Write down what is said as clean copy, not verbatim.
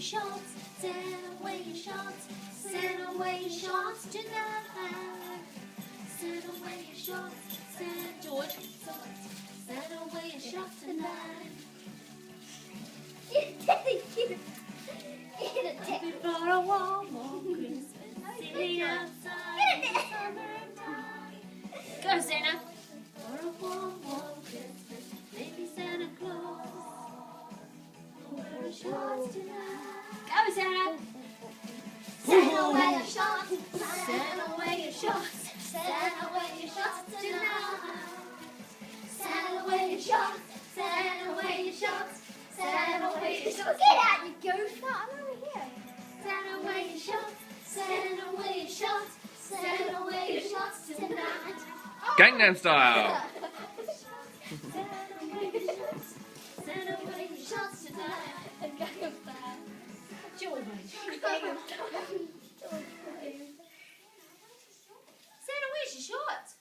shots, send away your shots, send away your shots tonight. Send away your shots, send George, send away your shots tonight. Before a warm Christmas, sitting outside in summertime. Go, Santa. For a warm Christmas, maybe Santa Claus will wear your shots tonight. Go, Santa. Send away your shots, send away your shots, send away your shots tonight. Send away your shots, send away your shots, send away your shots. Get out, you goof! No, I'm over here. Send away your shots, send away your shots, send away your shots tonight. Gangnam Style. Send away your shots tonight. Gangnam Style. George. Gangnam Style. Santa, where's your shorts?